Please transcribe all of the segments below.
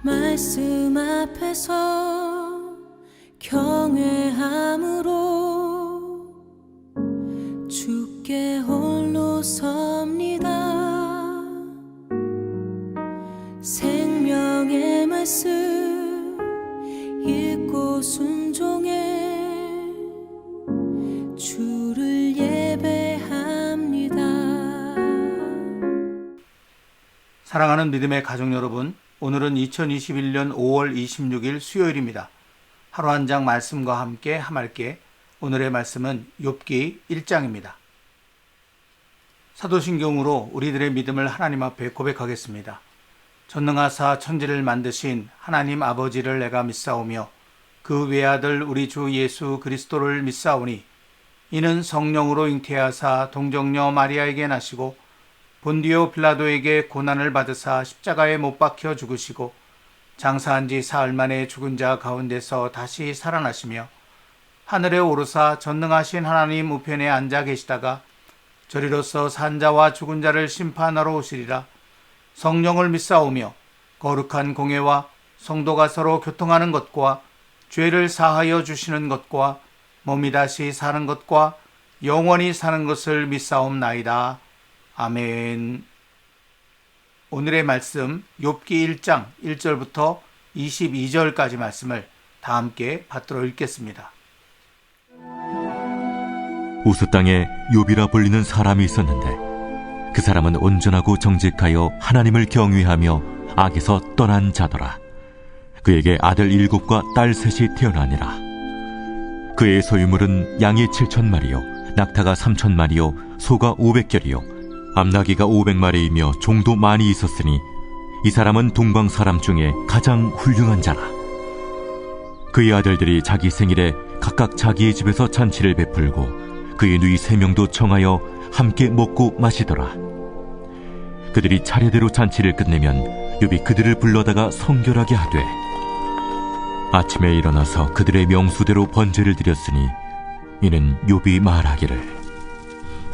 말씀 앞에서 경외함으로 주께 홀로 섭니다. 생명의 말씀 읽고 순종해 주를 예배합니다. 사랑하는 믿음의 가족 여러분, 오늘은 2021년 5월 26일 수요일입니다. 하루 한 장 말씀과 함께 함께 오늘의 말씀은 욥기 1장입니다. 사도신경으로 우리들의 믿음을 하나님 앞에 고백하겠습니다. 전능하사 천지를 만드신 하나님 아버지를 내가 믿사오며 그 외아들 우리 주 예수 그리스도를 믿사오니 이는 성령으로 잉태하사 동정녀 마리아에게 나시고 본디오 빌라도에게 고난을 받으사 십자가에 못 박혀 죽으시고 장사한 지 사흘 만에 죽은 자 가운데서 다시 살아나시며 하늘에 오르사 전능하신 하나님 우편에 앉아 계시다가 저리로서 산 자와 죽은 자를 심판하러 오시리라. 성령을 믿사오며 거룩한 공회와 성도가 서로 교통하는 것과 죄를 사하여 주시는 것과 몸이 다시 사는 것과 영원히 사는 것을 믿사옵나이다. 아멘. 오늘의 말씀 욥기 1장 1절부터 22절까지 말씀을 다 함께 받들어 읽겠습니다. 우스 땅에 욥이라 불리는 사람이 있었는데 그 사람은 온전하고 정직하여 하나님을 경외하며 악에서 떠난 자더라. 그에게 아들 7과 딸 3이 태어나니라. 그의 소유물은 양이 7,000마리요 낙타가 3,000마리요 소가 500결이요 암나귀가 500마리이며 종도 많이 있었으니 이 사람은 동방 사람 중에 가장 훌륭한 자라. 그의 아들들이 자기 생일에 각각 자기의 집에서 잔치를 베풀고 그의 누이 3명도 청하여 함께 먹고 마시더라. 그들이 차례대로 잔치를 끝내면 욥이 그들을 불러다가 성결하게 하되 아침에 일어나서 그들의 명수대로 번제를 드렸으니 이는 욥이 말하기를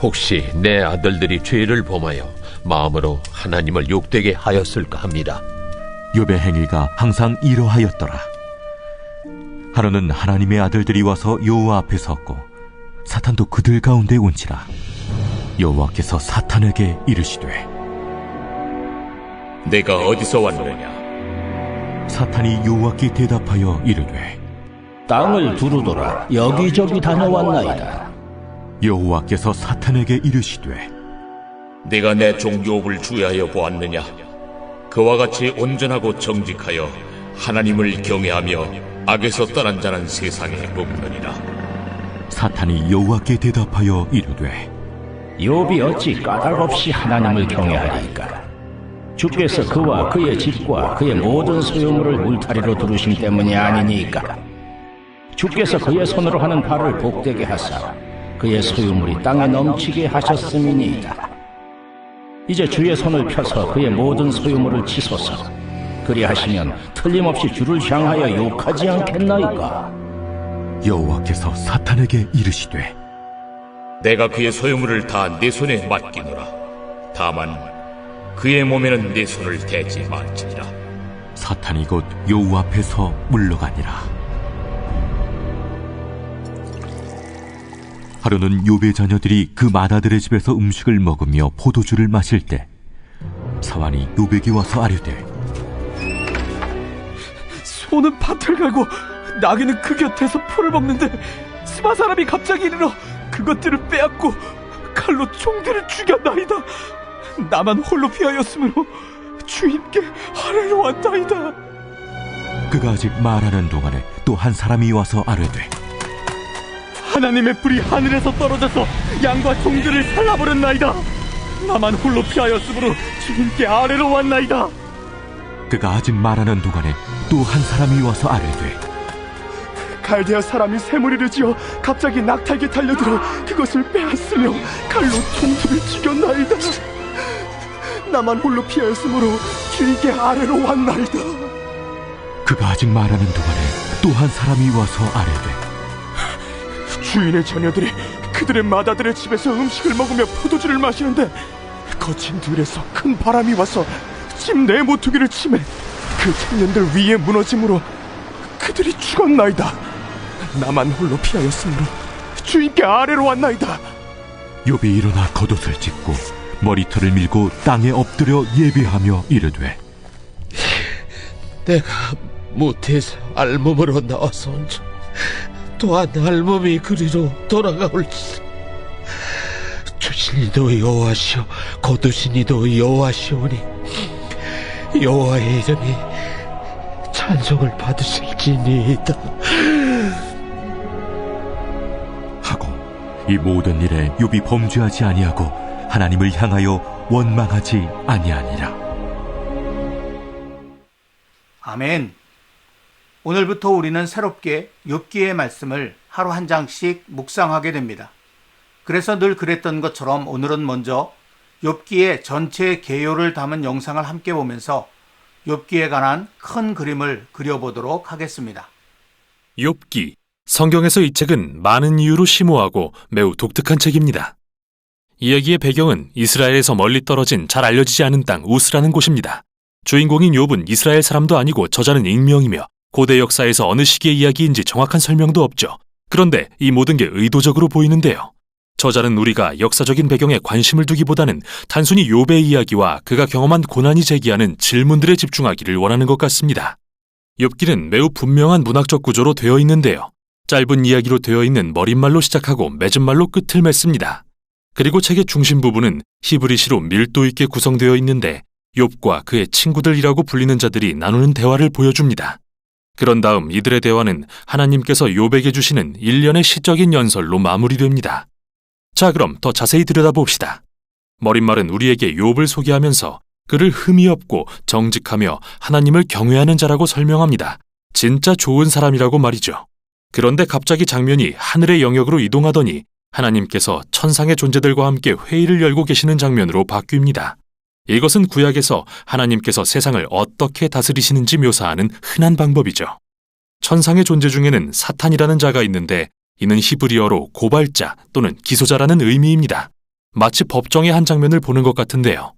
혹시 내 아들들이 죄를 범하여 마음으로 하나님을 욕되게 하였을까 합니다. 욥의 행위가 항상 이러하였더라. 하루는 하나님의 아들들이 와서 여호와 앞에 섰고 사탄도 그들 가운데 온지라. 여호와께서 사탄에게 이르시되 내가 어디서 왔느냐? 사탄이 여호와께 대답하여 이르되 땅을 두루돌아 여기저기 다녀왔나이다. 여호와께서 사탄에게 이르시되 내가 내 종 욥을 주의하여 보았느냐? 그와 같이 온전하고 정직하여 하나님을 경외하며 악에서 떠난 자는 세상에 없느니라. 사탄이 여호와께 대답하여 이르되 욥이 어찌 까닭없이 하나님을 경외하리이까? 주께서 그와 그의 집과 그의 모든 소유물을 울타리로 두르심 때문이 아니니까. 주께서 그의 손으로 하는 바를 복되게 하사 그의 소유물이 땅에 넘치게 하셨음이니이다. 이제 주의 손을 펴서 그의 모든 소유물을 치소서. 그리하시면 틀림없이 주를 향하여 욕하지 않겠나이까? 여호와께서 사탄에게 이르시되 내가 그의 소유물을 다 내 손에 맡기노라. 다만 그의 몸에는 내 손을 대지 말지니라. 사탄이 곧 여호와 앞에서 물러가니라. 하루는 욥의 자녀들이 그 맏아들의 집에서 음식을 먹으며 포도주를 마실 때 사환이 욥에게 와서 아뢰되 소는 밭을 갈고 나귀는 그 곁에서 풀을 먹는데 스바 사람이 갑자기 이르러 그것들을 빼앗고 칼로 종들을 죽였나이다. 나만 홀로 피하였으므로 주인께 아뢰러 왔나이다. 그가 아직 말하는 동안에 또 한 사람이 와서 아뢰되 하나님의 불이 하늘에서 떨어져서 양과 종들을 살라버렸나이다. 나만 홀로 피하였으므로 주인께 아뢰러 왔나이다. 그가 아직 말하는 동안에 또 한 사람이 와서 아뢰되 갈대아 사람이 새무리를 지어 갑자기 낙타에게 달려들어 그것을 빼앗으며 칼로 종들을 죽였나이다. 나만 홀로 피하였으므로 주인께 아뢰러 왔나이다. 그가 아직 말하는 동안에 또 한 사람이 와서 아뢰되 주인의 자녀들이 그들의 맏아들의 집에서 음식을 먹으며 포도주를 마시는데 거친 들에서 큰 바람이 와서 집 내 모퉁이를 치매 그 청년들 위에 무너짐으로 그들이 죽었나이다. 나만 홀로 피하였으므로 주인께 아래로 왔나이다. 욥이 일어나 겉옷을 찢고 머리털을 밀고 땅에 엎드려 예배하며 이르되 내가 무태에서 알몸으로 나와서온즉 또한 알몸이 그리로 돌아가올지라. 주신 이도 여호와시오 거두신 이도 여호와시오니 여호와의 이름이 찬송을 받으실지니이다 하고 이 모든 일에 욥이 범죄하지 아니하고 하나님을 향하여 원망하지 아니하니라. 아멘. 오늘부터 우리는 새롭게 욥기의 말씀을 하루 한 장씩 묵상하게 됩니다. 그래서 늘 그랬던 것처럼 오늘은 먼저 욥기의 전체 개요를 담은 영상을 함께 보면서 욥기에 관한 큰 그림을 그려보도록 하겠습니다. 욥기. 성경에서 이 책은 많은 이유로 심오하고 매우 독특한 책입니다. 이야기의 배경은 이스라엘에서 멀리 떨어진 잘 알려지지 않은 땅 우스라는 곳입니다. 주인공인 욥은 이스라엘 사람도 아니고 저자는 익명이며 고대 역사에서 어느 시기의 이야기인지 정확한 설명도 없죠. 그런데 이 모든 게 의도적으로 보이는데요. 저자는 우리가 역사적인 배경에 관심을 두기보다는 단순히 욥의 이야기와 그가 경험한 고난이 제기하는 질문들에 집중하기를 원하는 것 같습니다. 욥기는 매우 분명한 문학적 구조로 되어 있는데요. 짧은 이야기로 되어 있는 머릿말로 시작하고 맺은 말로 끝을 맺습니다. 그리고 책의 중심 부분은 히브리시로 밀도 있게 구성되어 있는데 욥과 그의 친구들이라고 불리는 자들이 나누는 대화를 보여줍니다. 그런 다음 이들의 대화는 하나님께서 욥에게 주시는 일련의 시적인 연설로 마무리됩니다. 자, 그럼 더 자세히 들여다봅시다. 머릿말은 우리에게 욥을 소개하면서 그를 흠이 없고 정직하며 하나님을 경외하는 자라고 설명합니다. 진짜 좋은 사람이라고 말이죠. 그런데 갑자기 장면이 하늘의 영역으로 이동하더니 하나님께서 천상의 존재들과 함께 회의를 열고 계시는 장면으로 바뀝니다. 이것은 구약에서 하나님께서 세상을 어떻게 다스리시는지 묘사하는 흔한 방법이죠. 천상의 존재 중에는 사탄이라는 자가 있는데 이는 히브리어로 고발자 또는 기소자라는 의미입니다. 마치 법정의 한 장면을 보는 것 같은데요.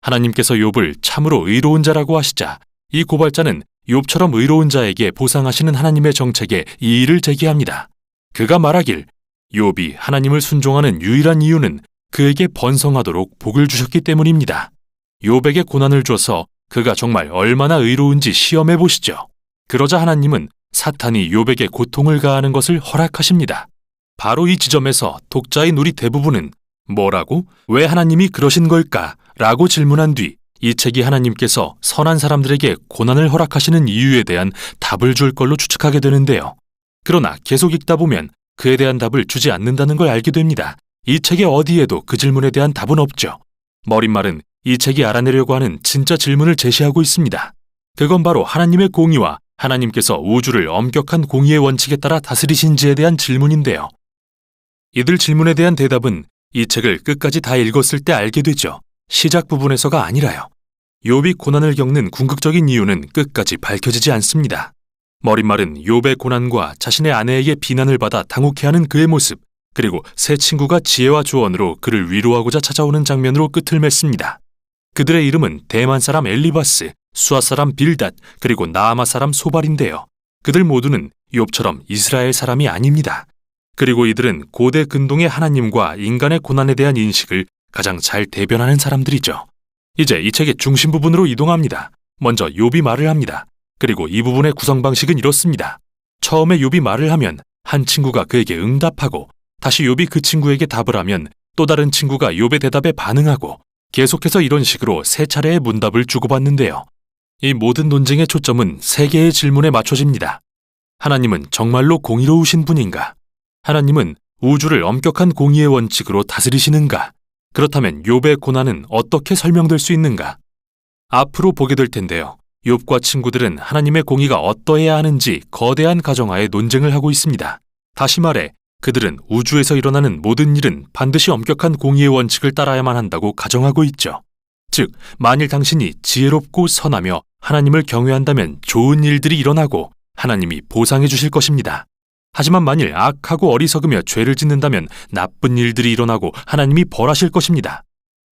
하나님께서 욥을 참으로 의로운 자라고 하시자 이 고발자는 욥처럼 의로운 자에게 보상하시는 하나님의 정책에 이의를 제기합니다. 그가 말하길 욥이 하나님을 순종하는 유일한 이유는 그에게 번성하도록 복을 주셨기 때문입니다. 욥에게 고난을 줘서 그가 정말 얼마나 의로운지 시험해 보시죠. 그러자 하나님은 사탄이 욥에게 고통을 가하는 것을 허락하십니다. 바로 이 지점에서 독자인 우리 대부분은 뭐라고? 왜 하나님이 그러신 걸까? 라고 질문한 뒤 이 책이 하나님께서 선한 사람들에게 고난을 허락하시는 이유에 대한 답을 줄 걸로 추측하게 되는데요. 그러나 계속 읽다 보면 그에 대한 답을 주지 않는다는 걸 알게 됩니다. 이 책의 어디에도 그 질문에 대한 답은 없죠. 머릿말은 이 책이 알아내려고 하는 진짜 질문을 제시하고 있습니다. 그건 바로 하나님의 공의와 하나님께서 우주를 엄격한 공의의 원칙에 따라 다스리신지에 대한 질문인데요. 이들 질문에 대한 대답은 이 책을 끝까지 다 읽었을 때 알게 되죠. 시작 부분에서가 아니라요. 욥이 고난을 겪는 궁극적인 이유는 끝까지 밝혀지지 않습니다. 머릿말은 욥의 고난과 자신의 아내에게 비난을 받아 당혹해하는 그의 모습, 그리고 새 친구가 지혜와 조언으로 그를 위로하고자 찾아오는 장면으로 끝을 맺습니다. 그들의 이름은 대만 사람 엘리바스, 수아 사람 빌닷, 그리고 나아마 사람 소발인데요. 그들 모두는 욥처럼 이스라엘 사람이 아닙니다. 그리고 이들은 고대 근동의 하나님과 인간의 고난에 대한 인식을 가장 잘 대변하는 사람들이죠. 이제 이 책의 중심 부분으로 이동합니다. 먼저 욥이 말을 합니다. 그리고 이 부분의 구성 방식은 이렇습니다. 처음에 욥이 말을 하면 한 친구가 그에게 응답하고 다시 욥이 그 친구에게 답을 하면 또 다른 친구가 욥의 대답에 반응하고 계속해서 이런 식으로 세 차례의 문답을 주고받는데요. 이 모든 논쟁의 초점은 세 개의 질문에 맞춰집니다. 하나님은 정말로 공의로우신 분인가? 하나님은 우주를 엄격한 공의의 원칙으로 다스리시는가? 그렇다면 욥의 고난은 어떻게 설명될 수 있는가? 앞으로 보게 될 텐데요. 욥과 친구들은 하나님의 공의가 어떠해야 하는지 거대한 가정하에 논쟁을 하고 있습니다. 다시 말해 그들은 우주에서 일어나는 모든 일은 반드시 엄격한 공의의 원칙을 따라야만 한다고 가정하고 있죠. 즉, 만일 당신이 지혜롭고 선하며 하나님을 경외한다면 좋은 일들이 일어나고 하나님이 보상해 주실 것입니다. 하지만 만일 악하고 어리석으며 죄를 짓는다면 나쁜 일들이 일어나고 하나님이 벌하실 것입니다.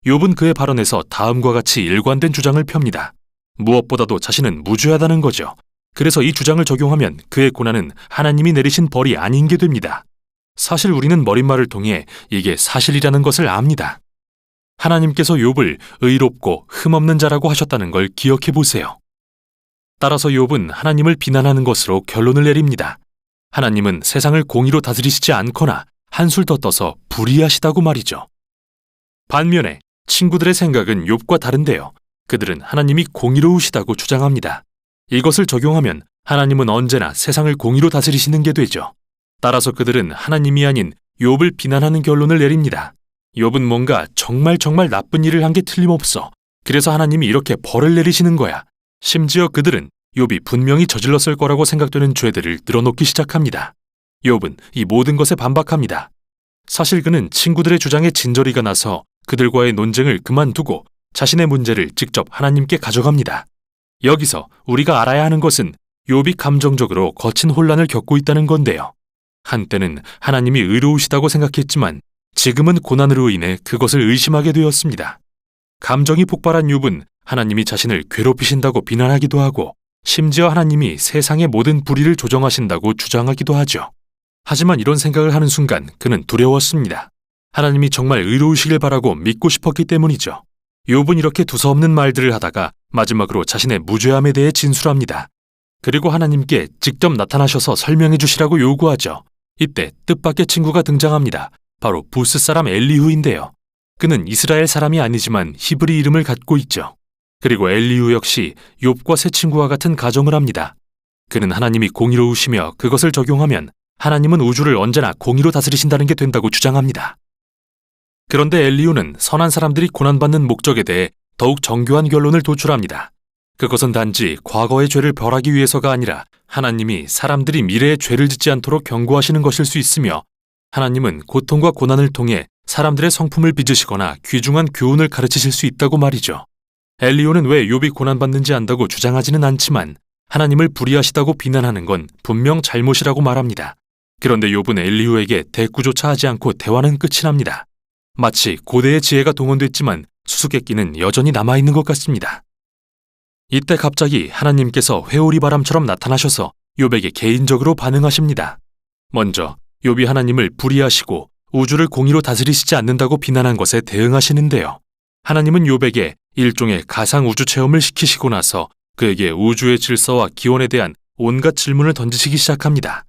욥은 그의 발언에서 다음과 같이 일관된 주장을 펴니다. 무엇보다도 자신은 무죄하다는 거죠. 그래서 이 주장을 적용하면 그의 고난은 하나님이 내리신 벌이 아닌 게 됩니다. 사실 우리는 머릿말을 통해 이게 사실이라는 것을 압니다. 하나님께서 욥을 의롭고 흠없는 자라고 하셨다는 걸 기억해 보세요. 따라서 욥은 하나님을 비난하는 것으로 결론을 내립니다. 하나님은 세상을 공의로 다스리시지 않거나 한술 더 떠서 불의하시다고 말이죠. 반면에 친구들의 생각은 욥과 다른데요. 그들은 하나님이 공의로우시다고 주장합니다. 이것을 적용하면 하나님은 언제나 세상을 공의로 다스리시는 게 되죠. 따라서 그들은 하나님이 아닌 욥을 비난하는 결론을 내립니다. 욥은 뭔가 정말 나쁜 일을 한 게 틀림없어. 그래서 하나님이 이렇게 벌을 내리시는 거야. 심지어 그들은 욥이 분명히 저질렀을 거라고 생각되는 죄들을 늘어놓기 시작합니다. 욥은 이 모든 것에 반박합니다. 사실 그는 친구들의 주장에 진저리가 나서 그들과의 논쟁을 그만두고 자신의 문제를 직접 하나님께 가져갑니다. 여기서 우리가 알아야 하는 것은 욥이 감정적으로 거친 혼란을 겪고 있다는 건데요. 한때는 하나님이 의로우시다고 생각했지만 지금은 고난으로 인해 그것을 의심하게 되었습니다. 감정이 폭발한 욥은 하나님이 자신을 괴롭히신다고 비난하기도 하고 심지어 하나님이 세상의 모든 불의를 조정하신다고 주장하기도 하죠. 하지만 이런 생각을 하는 순간 그는 두려웠습니다. 하나님이 정말 의로우시길 바라고 믿고 싶었기 때문이죠. 욥은 이렇게 두서없는 말들을 하다가 마지막으로 자신의 무죄함에 대해 진술합니다. 그리고 하나님께 직접 나타나셔서 설명해 주시라고 요구하죠. 이때 뜻밖의 친구가 등장합니다. 바로 부스 사람 엘리후인데요. 그는 이스라엘 사람이 아니지만 히브리 이름을 갖고 있죠. 그리고 엘리후 역시 욥과 새 친구와 같은 가정을 합니다. 그는 하나님이 공의로우시며 그것을 적용하면 하나님은 우주를 언제나 공의로 다스리신다는 게 된다고 주장합니다. 그런데 엘리후는 선한 사람들이 고난받는 목적에 대해 더욱 정교한 결론을 도출합니다. 그것은 단지 과거의 죄를 벌하기 위해서가 아니라 하나님이 사람들이 미래의 죄를 짓지 않도록 경고하시는 것일 수 있으며 하나님은 고통과 고난을 통해 사람들의 성품을 빚으시거나 귀중한 교훈을 가르치실 수 있다고 말이죠. 엘리후는 왜 욥이 고난받는지 안다고 주장하지는 않지만 하나님을 불의하시다고 비난하는 건 분명 잘못이라고 말합니다. 그런데 욥은 엘리후에게 대꾸조차 하지 않고 대화는 끝이 납니다. 마치 고대의 지혜가 동원됐지만 수수께끼는 여전히 남아있는 것 같습니다. 이때 갑자기 하나님께서 회오리 바람처럼 나타나셔서 욥에게 개인적으로 반응하십니다. 먼저 욥이 하나님을 불의하시고 우주를 공의로 다스리시지 않는다고 비난한 것에 대응하시는데요. 하나님은 욥에게 일종의 가상 우주 체험을 시키시고 나서 그에게 우주의 질서와 기원에 대한 온갖 질문을 던지시기 시작합니다.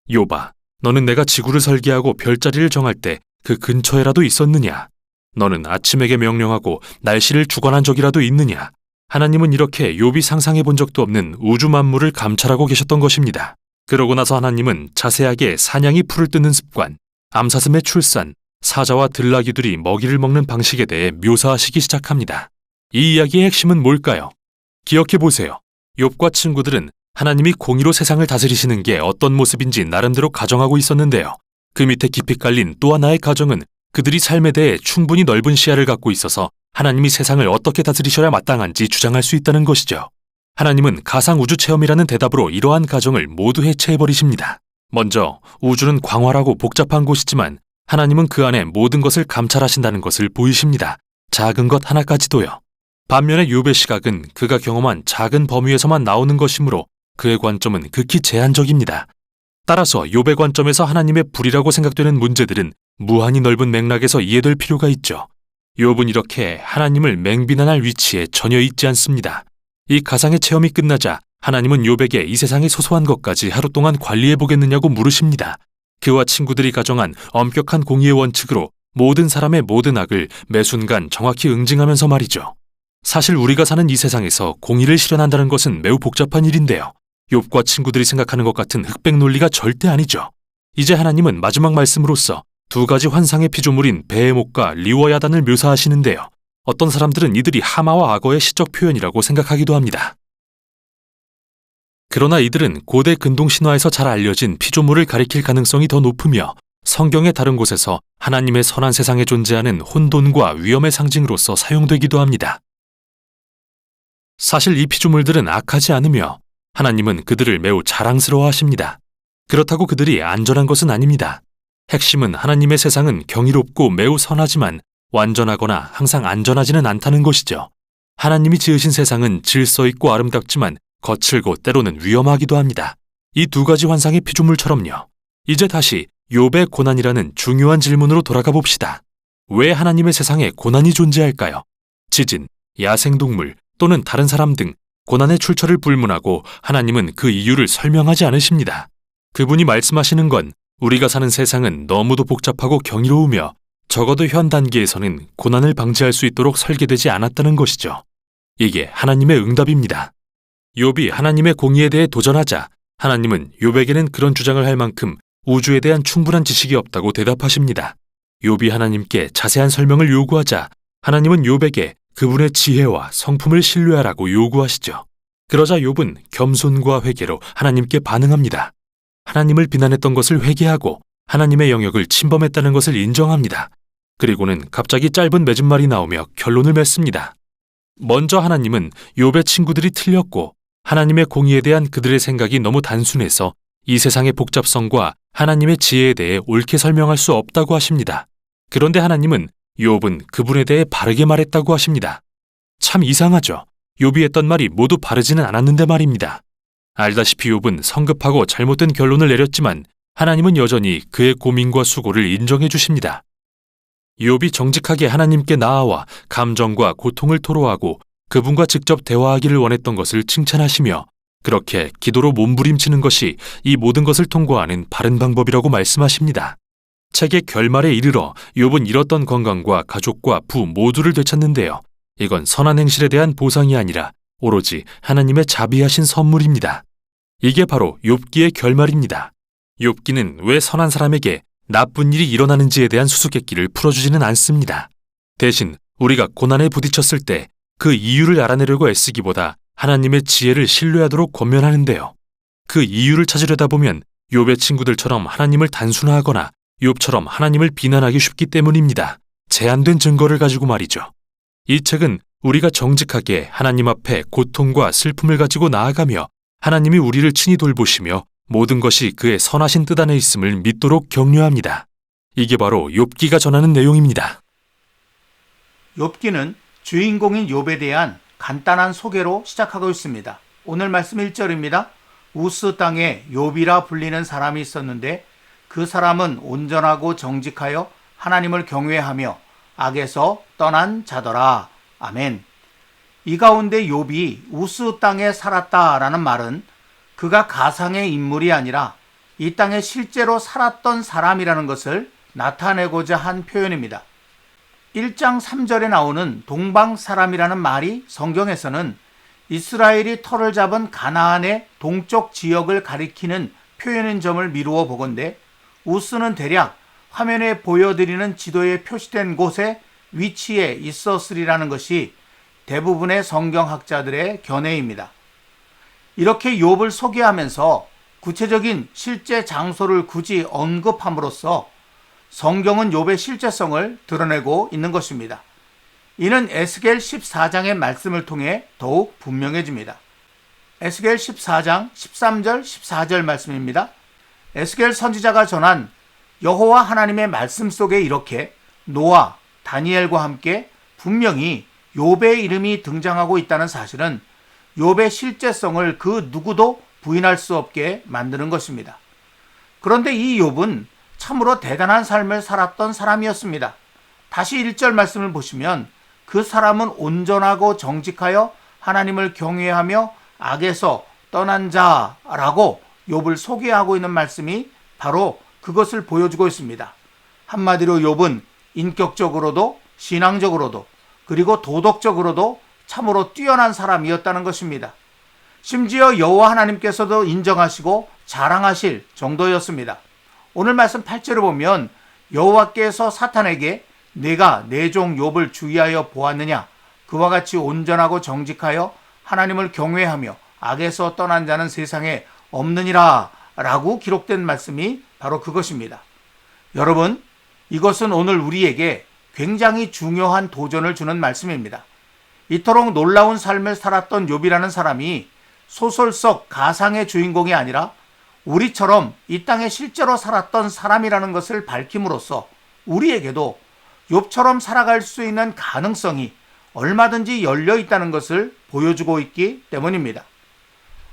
욥아, 너는 내가 지구를 설계하고 별자리를 정할 때 그 근처에라도 있었느냐? 너는 아침에게 명령하고 날씨를 주관한 적이라도 있느냐? 하나님은 이렇게 욥이 상상해 본 적도 없는 우주 만물을 감찰하고 계셨던 것입니다. 그러고 나서 하나님은 자세하게 사냥이 풀을 뜯는 습관, 암사슴의 출산, 사자와 들나귀들이 먹이를 먹는 방식에 대해 묘사하시기 시작합니다. 이 이야기의 핵심은 뭘까요? 기억해 보세요. 욥과 친구들은 하나님이 공의로 세상을 다스리시는 게 어떤 모습인지 나름대로 가정하고 있었는데요. 그 밑에 깊이 깔린 또 하나의 가정은 그들이 삶에 대해 충분히 넓은 시야를 갖고 있어서 하나님이 세상을 어떻게 다스리셔야 마땅한지 주장할 수 있다는 것이죠. 하나님은 가상 우주 체험이라는 대답으로 이러한 가정을 모두 해체해버리십니다. 먼저 우주는 광활하고 복잡한 곳이지만 하나님은 그 안에 모든 것을 감찰하신다는 것을 보이십니다. 작은 것 하나까지도요. 반면에 욥의 시각은 그가 경험한 작은 범위에서만 나오는 것이므로 그의 관점은 극히 제한적입니다. 따라서 욥의 관점에서 하나님의 불이라고 생각되는 문제들은 무한히 넓은 맥락에서 이해될 필요가 있죠. 욥은 이렇게 하나님을 맹비난할 위치에 전혀 있지 않습니다. 이 가상의 체험이 끝나자 하나님은 욥에게 이 세상의 소소한 것까지 하루 동안 관리해보겠느냐고 물으십니다. 그와 친구들이 가정한 엄격한 공의의 원칙으로 모든 사람의 모든 악을 매 순간 정확히 응징하면서 말이죠. 사실 우리가 사는 이 세상에서 공의를 실현한다는 것은 매우 복잡한 일인데요. 욥과 친구들이 생각하는 것 같은 흑백 논리가 절대 아니죠. 이제 하나님은 마지막 말씀으로써 두 가지 환상의 피조물인 베헤못과 리워야단을 묘사하시는데요. 어떤 사람들은 이들이 하마와 악어의 시적 표현이라고 생각하기도 합니다. 그러나 이들은 고대 근동 신화에서 잘 알려진 피조물을 가리킬 가능성이 더 높으며 성경의 다른 곳에서 하나님의 선한 세상에 존재하는 혼돈과 위험의 상징으로서 사용되기도 합니다. 사실 이 피조물들은 악하지 않으며 하나님은 그들을 매우 자랑스러워하십니다. 그렇다고 그들이 안전한 것은 아닙니다. 핵심은 하나님의 세상은 경이롭고 매우 선하지만 완전하거나 항상 안전하지는 않다는 것이죠. 하나님이 지으신 세상은 질서 있고 아름답지만 거칠고 때로는 위험하기도 합니다. 이 두 가지 환상의 피조물처럼요. 이제 다시 욥의 고난이라는 중요한 질문으로 돌아가 봅시다. 왜 하나님의 세상에 고난이 존재할까요? 지진, 야생동물 또는 다른 사람 등 고난의 출처를 불문하고 하나님은 그 이유를 설명하지 않으십니다. 그분이 말씀하시는 건 우리가 사는 세상은 너무도 복잡하고 경이로우며 적어도 현 단계에서는 고난을 방지할 수 있도록 설계되지 않았다는 것이죠. 이게 하나님의 응답입니다. 욥이 하나님의 공의에 대해 도전하자 하나님은 욥에게는 그런 주장을 할 만큼 우주에 대한 충분한 지식이 없다고 대답하십니다. 욥이 하나님께 자세한 설명을 요구하자 하나님은 욥에게 그분의 지혜와 성품을 신뢰하라고 요구하시죠. 그러자 욥은 겸손과 회개로 하나님께 반응합니다. 하나님을 비난했던 것을 회개하고 하나님의 영역을 침범했다는 것을 인정합니다. 그리고는 갑자기 짧은 맺은말이 나오며 결론을 맺습니다. 먼저 하나님은 욥의 친구들이 틀렸고 하나님의 공의에 대한 그들의 생각이 너무 단순해서 이 세상의 복잡성과 하나님의 지혜에 대해 옳게 설명할 수 없다고 하십니다. 그런데 하나님은 욥은 그분에 대해 바르게 말했다고 하십니다. 참 이상하죠. 욥이 했던 말이 모두 바르지는 않았는데 말입니다. 알다시피 욥은 성급하고 잘못된 결론을 내렸지만 하나님은 여전히 그의 고민과 수고를 인정해 주십니다. 욥이 정직하게 하나님께 나아와 감정과 고통을 토로하고 그분과 직접 대화하기를 원했던 것을 칭찬하시며 그렇게 기도로 몸부림치는 것이 이 모든 것을 통과하는 바른 방법이라고 말씀하십니다. 책의 결말에 이르러 욥은 잃었던 건강과 가족과 부 모두를 되찾는데요. 이건 선한 행실에 대한 보상이 아니라 오로지 하나님의 자비하신 선물입니다. 이게 바로 욥기의 결말입니다. 욥기는 왜 선한 사람에게 나쁜 일이 일어나는지에 대한 수수께끼를 풀어주지는 않습니다. 대신 우리가 고난에 부딪혔을 때 그 이유를 알아내려고 애쓰기보다 하나님의 지혜를 신뢰하도록 권면하는데요. 그 이유를 찾으려다 보면 욥의 친구들처럼 하나님을 단순화하거나 욥처럼 하나님을 비난하기 쉽기 때문입니다. 제한된 증거를 가지고 말이죠. 이 책은 우리가 정직하게 하나님 앞에 고통과 슬픔을 가지고 나아가며 하나님이 우리를 친히 돌보시며 모든 것이 그의 선하신 뜻 안에 있음을 믿도록 격려합니다. 이게 바로 욥기가 전하는 내용입니다. 욥기는 주인공인 욥에 대한 간단한 소개로 시작하고 있습니다. 오늘 말씀 1절입니다. 우스 땅에 욥이라 불리는 사람이 있었는데 그 사람은 온전하고 정직하여 하나님을 경외하며 악에서 떠난 자더라. 아멘. 이 가운데 욥이 우스 땅에 살았다라는 말은 그가 가상의 인물이 아니라 이 땅에 실제로 살았던 사람이라는 것을 나타내고자 한 표현입니다. 1장 3절에 나오는 동방 사람이라는 말이 성경에서는 이스라엘이 터를 잡은 가나안의 동쪽 지역을 가리키는 표현인 점을 미루어 보건대 우스는 대략 화면에 보여드리는 지도에 표시된 곳에 위치해 있었으리라는 것이 대부분의 성경학자들의 견해입니다. 이렇게 욥을 소개하면서 구체적인 실제 장소를 굳이 언급함으로써 성경은 욥의 실제성을 드러내고 있는 것입니다. 이는 에스겔 14장의 말씀을 통해 더욱 분명해집니다. 에스겔 14장 13절 14절 말씀입니다. 에스겔 선지자가 전한 여호와 하나님의 말씀 속에 이렇게 노아, 다니엘과 함께 분명히 욥의 이름이 등장하고 있다는 사실은 욥의 실제성을 그 누구도 부인할 수 없게 만드는 것입니다. 그런데 이 욥은 참으로 대단한 삶을 살았던 사람이었습니다. 다시 1절 말씀을 보시면 그 사람은 온전하고 정직하여 하나님을 경외하며 악에서 떠난 자라고 욥을 소개하고 있는 말씀이 바로 그것을 보여주고 있습니다. 한마디로 욥은 인격적으로도 신앙적으로도 그리고 도덕적으로도 참으로 뛰어난 사람이었다는 것입니다. 심지어 여호와 하나님께서도 인정하시고 자랑하실 정도였습니다. 오늘 말씀 8절을 보면 여호와께서 사탄에게 내가 내 종 욥을 주의하여 보았느냐 그와 같이 온전하고 정직하여 하나님을 경외하며 악에서 떠난 자는 세상에 없느니라 라고 기록된 말씀이 바로 그것입니다. 여러분, 이것은 오늘 우리에게 굉장히 중요한 도전을 주는 말씀입니다. 이토록 놀라운 삶을 살았던 욥이라는 사람이 소설 속 가상의 주인공이 아니라 우리처럼 이 땅에 실제로 살았던 사람이라는 것을 밝힘으로써 우리에게도 욥처럼 살아갈 수 있는 가능성이 얼마든지 열려 있다는 것을 보여주고 있기 때문입니다.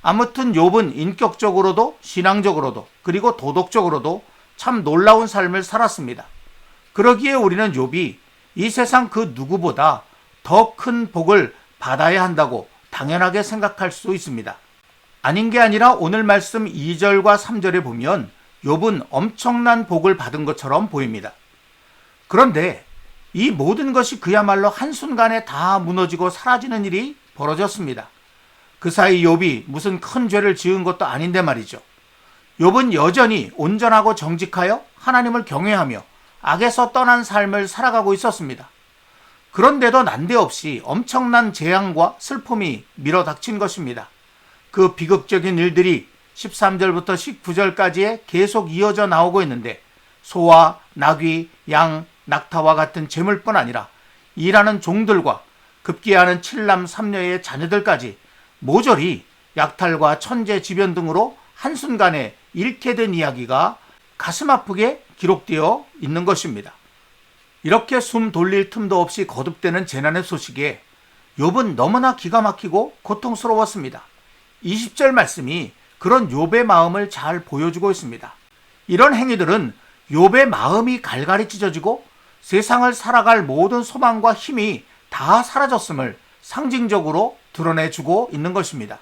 아무튼 욥은 인격적으로도 신앙적으로도 그리고 도덕적으로도 참 놀라운 삶을 살았습니다. 그러기에 우리는 욥이 이 세상 그 누구보다 더 큰 복을 받아야 한다고 당연하게 생각할 수 있습니다. 아닌 게 아니라 오늘 말씀 2절과 3절에 보면 욥은 엄청난 복을 받은 것처럼 보입니다. 그런데 이 모든 것이 그야말로 한순간에 다 무너지고 사라지는 일이 벌어졌습니다. 그 사이 욥이 무슨 큰 죄를 지은 것도 아닌데 말이죠. 욥은 여전히 온전하고 정직하여 하나님을 경외하며 악에서 떠난 삶을 살아가고 있었습니다. 그런데도 난데없이 엄청난 재앙과 슬픔이 밀어닥친 것입니다. 그 비극적인 일들이 13절부터 19절까지에 계속 이어져 나오고 있는데 소와 나귀, 양, 낙타와 같은 재물뿐 아니라 일하는 종들과 급기야하는 칠남 삼녀의 자녀들까지 모조리 약탈과 천재지변 등으로 한순간에 잃게 된 이야기가 가슴 아프게 기록되어 있는 것입니다. 이렇게 숨 돌릴 틈도 없이 거듭되는 재난의 소식에 욥은 너무나 기가 막히고 고통스러웠습니다. 20절 말씀이 그런 욥의 마음을 잘 보여주고 있습니다. 이런 행위들은 욥의 마음이 갈갈이 찢어지고 세상을 살아갈 모든 소망과 힘이 다 사라졌음을 상징적으로 드러내주고 있는 것입니다.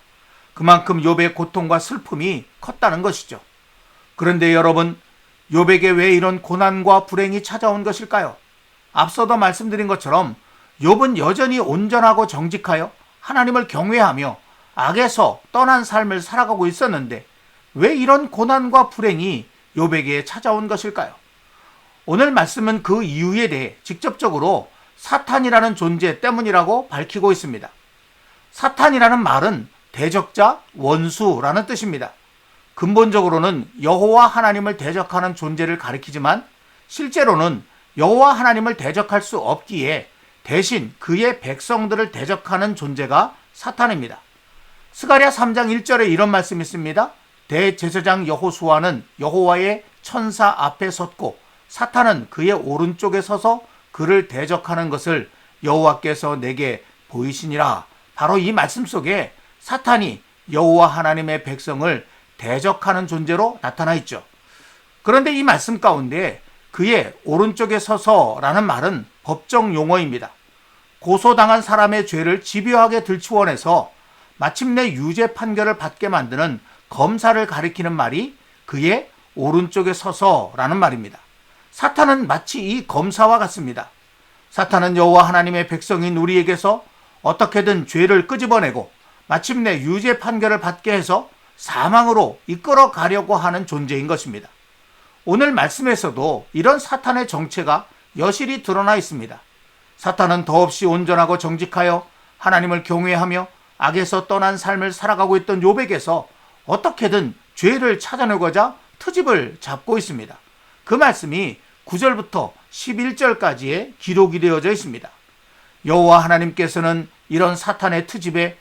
그만큼 욥의 고통과 슬픔이 컸다는 것이죠. 그런데 여러분, 욥에게 왜 이런 고난과 불행이 찾아온 것일까요? 앞서도 말씀드린 것처럼 욥은 여전히 온전하고 정직하여 하나님을 경외하며 악에서 떠난 삶을 살아가고 있었는데 왜 이런 고난과 불행이 욥에게 찾아온 것일까요? 오늘 말씀은 그 이유에 대해 직접적으로 사탄이라는 존재 때문이라고 밝히고 있습니다. 사탄이라는 말은 대적자, 원수라는 뜻입니다. 근본적으로는 여호와 하나님을 대적하는 존재를 가리키지만 실제로는 여호와 하나님을 대적할 수 없기에 대신 그의 백성들을 대적하는 존재가 사탄입니다. 스가랴 3장 1절에 이런 말씀이 있습니다. 대제사장 여호수아는 여호와의 천사 앞에 섰고 사탄은 그의 오른쪽에 서서 그를 대적하는 것을 여호와께서 내게 보이시니라. 바로 이 말씀 속에 사탄이 여호와 하나님의 백성을 대적하는 존재로 나타나 있죠. 그런데 이 말씀 가운데 그의 오른쪽에 서서라는 말은 법정 용어입니다. 고소당한 사람의 죄를 집요하게 들추어내서 마침내 유죄 판결을 받게 만드는 검사를 가리키는 말이 그의 오른쪽에 서서라는 말입니다. 사탄은 마치 이 검사와 같습니다. 사탄은 여호와 하나님의 백성인 우리에게서 어떻게든 죄를 끄집어내고 마침내 유죄 판결을 받게 해서 사망으로 이끌어 가려고 하는 존재인 것입니다. 오늘 말씀에서도 이런 사탄의 정체가 여실히 드러나 있습니다. 사탄은 더없이 온전하고 정직하여 하나님을 경외하며 악에서 떠난 삶을 살아가고 있던 욥에게서 어떻게든 죄를 찾아내고자 트집을 잡고 있습니다. 그 말씀이 9절부터 11절까지의 기록이 되어져 있습니다. 여호와 하나님께서는 이런 사탄의 트집에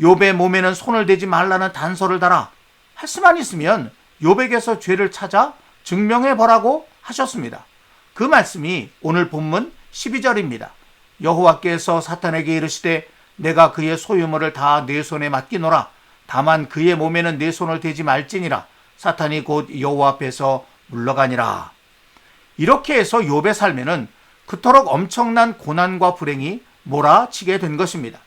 욥의 몸에는 손을 대지 말라는 단서를 달아 할 수만 있으면 욥에게서 죄를 찾아 증명해 보라고 하셨습니다. 그 말씀이 오늘 본문 12절입니다. 여호와께서 사탄에게 이르시되 내가 그의 소유물을 다 내 손에 맡기노라. 다만 그의 몸에는 내 손을 대지 말지니라. 사탄이 곧 여호와 앞에서 물러가니라. 이렇게 해서 욥의 삶에는 그토록 엄청난 고난과 불행이 몰아치게 된 것입니다.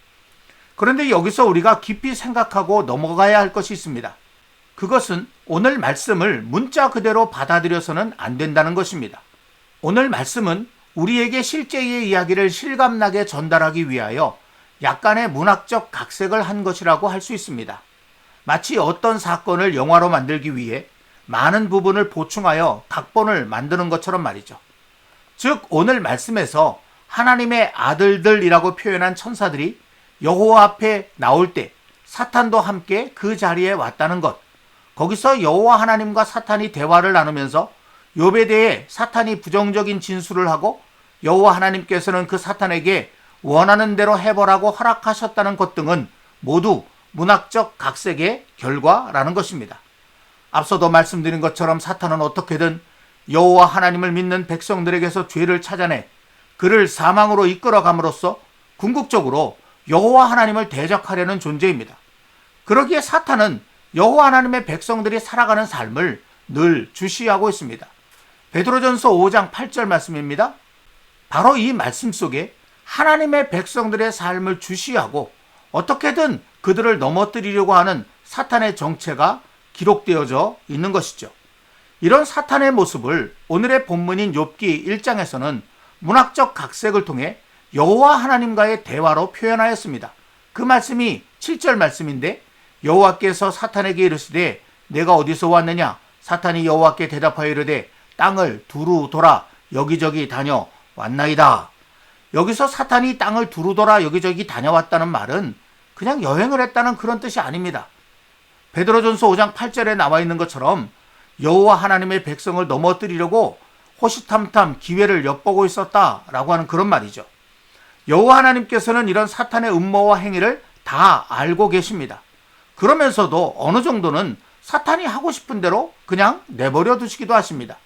그런데 여기서 우리가 깊이 생각하고 넘어가야 할 것이 있습니다. 그것은 오늘 말씀을 문자 그대로 받아들여서는 안 된다는 것입니다. 오늘 말씀은 우리에게 실제의 이야기를 실감나게 전달하기 위하여 약간의 문학적 각색을 한 것이라고 할 수 있습니다. 마치 어떤 사건을 영화로 만들기 위해 많은 부분을 보충하여 각본을 만드는 것처럼 말이죠. 즉 오늘 말씀에서 하나님의 아들들이라고 표현한 천사들이 여호와 앞에 나올 때 사탄도 함께 그 자리에 왔다는 것, 거기서 여호와 하나님과 사탄이 대화를 나누면서 욥에 대해 사탄이 부정적인 진술을 하고 여호와 하나님께서는 그 사탄에게 원하는 대로 해보라고 허락하셨다는 것 등은 모두 문학적 각색의 결과라는 것입니다. 앞서도 말씀드린 것처럼 사탄은 어떻게든 여호와 하나님을 믿는 백성들에게서 죄를 찾아내 그를 사망으로 이끌어감으로써 궁극적으로 여호와 하나님을 대적하려는 존재입니다. 그러기에 사탄은 여호와 하나님의 백성들이 살아가는 삶을 늘 주시하고 있습니다. 베드로전서 5장 8절 말씀입니다. 바로 이 말씀 속에 하나님의 백성들의 삶을 주시하고 어떻게든 그들을 넘어뜨리려고 하는 사탄의 정체가 기록되어져 있는 것이죠. 이런 사탄의 모습을 오늘의 본문인 욥기 1장에서는 문학적 각색을 통해 여호와 하나님과의 대화로 표현하였습니다. 그 말씀이 7절 말씀인데 여호와께서 사탄에게 이르시되 내가 어디서 왔느냐? 사탄이 여호와께 대답하여 이르되 땅을 두루 돌아 여기저기 다녀 왔나이다. 여기서 사탄이 땅을 두루 돌아 여기저기 다녀왔다는 말은 그냥 여행을 했다는 그런 뜻이 아닙니다. 베드로전서 5장 8절에 나와 있는 것처럼 여호와 하나님의 백성을 넘어뜨리려고 호시탐탐 기회를 엿보고 있었다라고 하는 그런 말이죠. 여호와 하나님께서는 이런 사탄의 음모와 행위를 다 알고 계십니다. 그러면서도 어느 정도는 사탄이 하고 싶은 대로 그냥 내버려 두시기도 하십니다.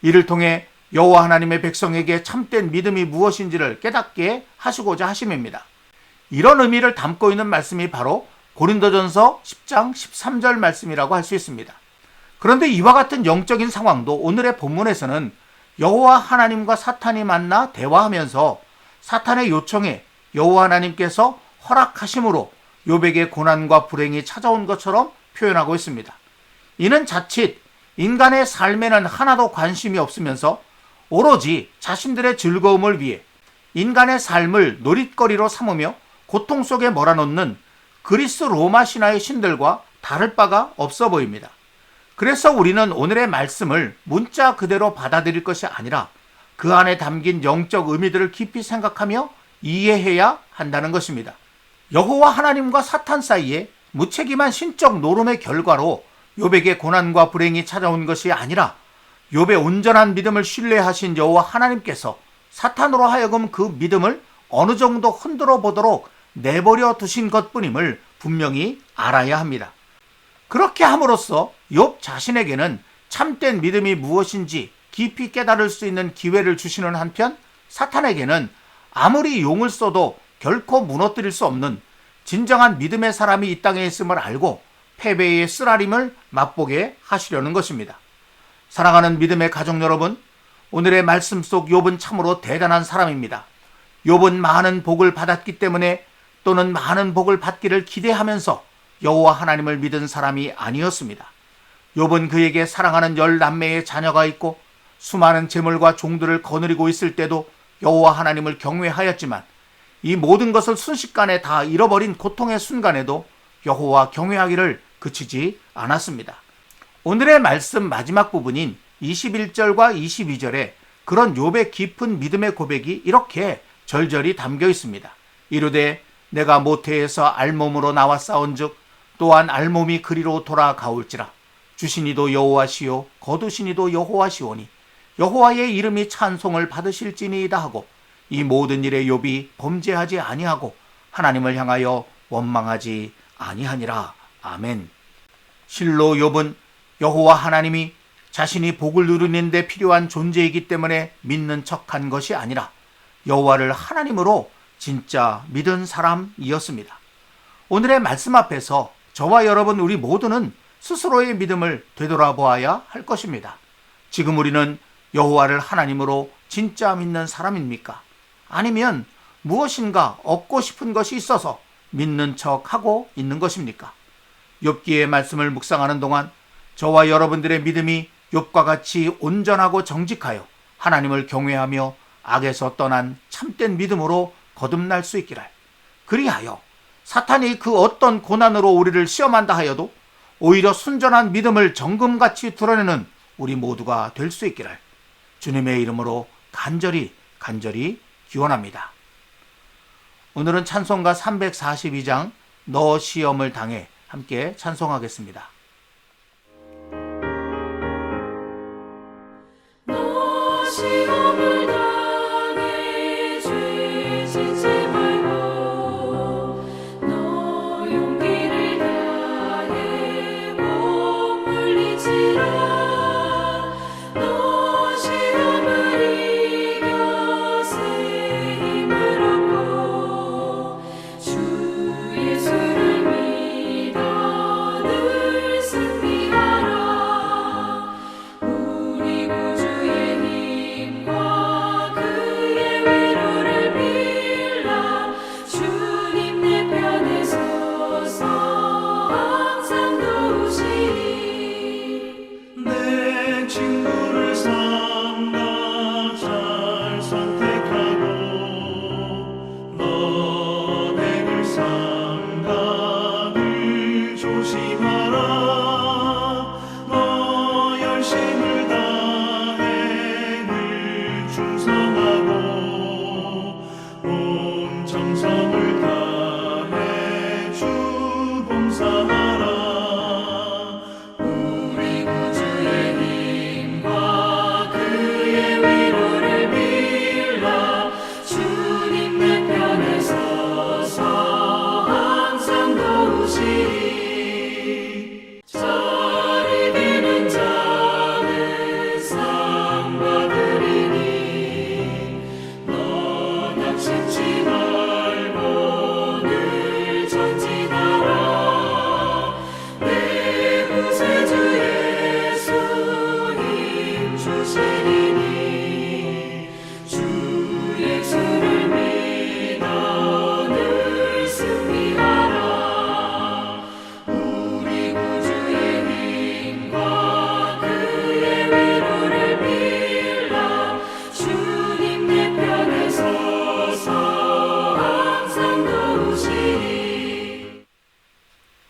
이를 통해 여호와 하나님의 백성에게 참된 믿음이 무엇인지를 깨닫게 하시고자 하심입니다. 이런 의미를 담고 있는 말씀이 바로 고린도전서 10장 13절 말씀이라고 할 수 있습니다. 그런데 이와 같은 영적인 상황도 오늘의 본문에서는 여호와 하나님과 사탄이 만나 대화하면서 사탄의 요청에 여호와 하나님께서 허락하심으로 욥에게 고난과 불행이 찾아온 것처럼 표현하고 있습니다. 이는 자칫 인간의 삶에는 하나도 관심이 없으면서 오로지 자신들의 즐거움을 위해 인간의 삶을 놀잇거리로 삼으며 고통 속에 몰아넣는 그리스 로마 신화의 신들과 다를 바가 없어 보입니다. 그래서 우리는 오늘의 말씀을 문자 그대로 받아들일 것이 아니라 그 안에 담긴 영적 의미들을 깊이 생각하며 이해해야 한다는 것입니다. 여호와 하나님과 사탄 사이에 무책임한 신적 노름의 결과로 욥에게 고난과 불행이 찾아온 것이 아니라 욥의 온전한 믿음을 신뢰하신 여호와 하나님께서 사탄으로 하여금 그 믿음을 어느 정도 흔들어 보도록 내버려 두신 것뿐임을 분명히 알아야 합니다. 그렇게 함으로써 욥 자신에게는 참된 믿음이 무엇인지 깊이 깨달을 수 있는 기회를 주시는 한편 사탄에게는 아무리 용을 써도 결코 무너뜨릴 수 없는 진정한 믿음의 사람이 이 땅에 있음을 알고 패배의 쓰라림을 맛보게 하시려는 것입니다. 사랑하는 믿음의 가족 여러분, 오늘의 말씀 속 욥은 참으로 대단한 사람입니다. 욥은 많은 복을 받았기 때문에 또는 많은 복을 받기를 기대하면서 여호와 하나님을 믿은 사람이 아니었습니다. 욥은 그에게 사랑하는 10남매의 자녀가 있고 수많은 재물과 종들을 거느리고 있을 때도 여호와 하나님을 경외하였지만 이 모든 것을 순식간에 다 잃어버린 고통의 순간에도 여호와 경외하기를 그치지 않았습니다. 오늘의 말씀 마지막 부분인 21절과 22절에 그런 욥의 깊은 믿음의 고백이 이렇게 절절히 담겨 있습니다. 이르되 내가 모태에서 알몸으로 나와 싸운즉 또한 알몸이 그리로 돌아가올지라. 주시니도 여호와시요 거두시니도 여호와시오니 여호와의 이름이 찬송을 받으실지니이다 하고 이 모든 일에 욥이 범죄하지 아니하고 하나님을 향하여 원망하지 아니하니라. 아멘. 실로 욥은 여호와 하나님이 자신이 복을 누리는 데 필요한 존재이기 때문에 믿는 척한 것이 아니라 여호와를 하나님으로 진짜 믿은 사람이었습니다. 오늘의 말씀 앞에서 저와 여러분 우리 모두는 스스로의 믿음을 되돌아보아야 할 것입니다. 지금 우리는 여호와를 하나님으로 진짜 믿는 사람입니까? 아니면 무엇인가 얻고 싶은 것이 있어서 믿는 척하고 있는 것입니까? 욥기의 말씀을 묵상하는 동안 저와 여러분들의 믿음이 욥과 같이 온전하고 정직하여 하나님을 경외하며 악에서 떠난 참된 믿음으로 거듭날 수 있기를, 그리하여 사탄이 그 어떤 고난으로 우리를 시험한다 하여도 오히려 순전한 믿음을 정금같이 드러내는 우리 모두가 될 수 있기를 주님의 이름으로 간절히 기원합니다. 오늘은 찬송가 342장 너 시험을 당해 함께 찬송하겠습니다. 너 시험을 당해 죄 짓지 말고 너 용기를 다해 못 물리치라. 너 시험을 이겨 새 힘을 얻고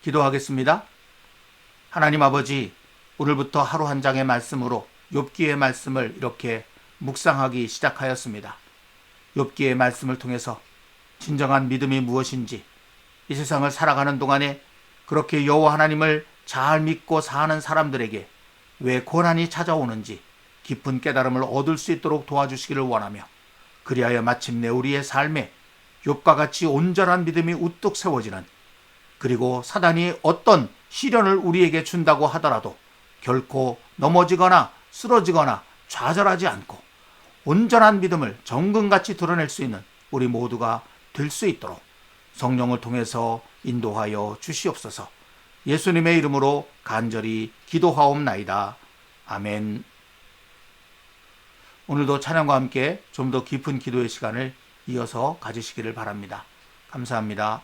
기도하겠습니다. 하나님 아버지, 오늘부터 하루 한 장의 말씀으로 욥기의 말씀을 이렇게 묵상하기 시작하였습니다. 욥기의 말씀을 통해서 진정한 믿음이 무엇인지, 이 세상을 살아가는 동안에 그렇게 여호와 하나님을 잘 믿고 사는 사람들에게 왜 고난이 찾아오는지 깊은 깨달음을 얻을 수 있도록 도와주시기를 원하며, 그리하여 마침내 우리의 삶에 욥과 같이 온전한 믿음이 우뚝 세워지는, 그리고 사단이 어떤 시련을 우리에게 준다고 하더라도 결코 넘어지거나 쓰러지거나 좌절하지 않고 온전한 믿음을 정금같이 드러낼 수 있는 우리 모두가 될 수 있도록 성령을 통해서 인도하여 주시옵소서. 예수님의 이름으로 간절히 기도하옵나이다. 아멘. 오늘도 찬양과 함께 좀 더 깊은 기도의 시간을 이어서 가지시기를 바랍니다. 감사합니다.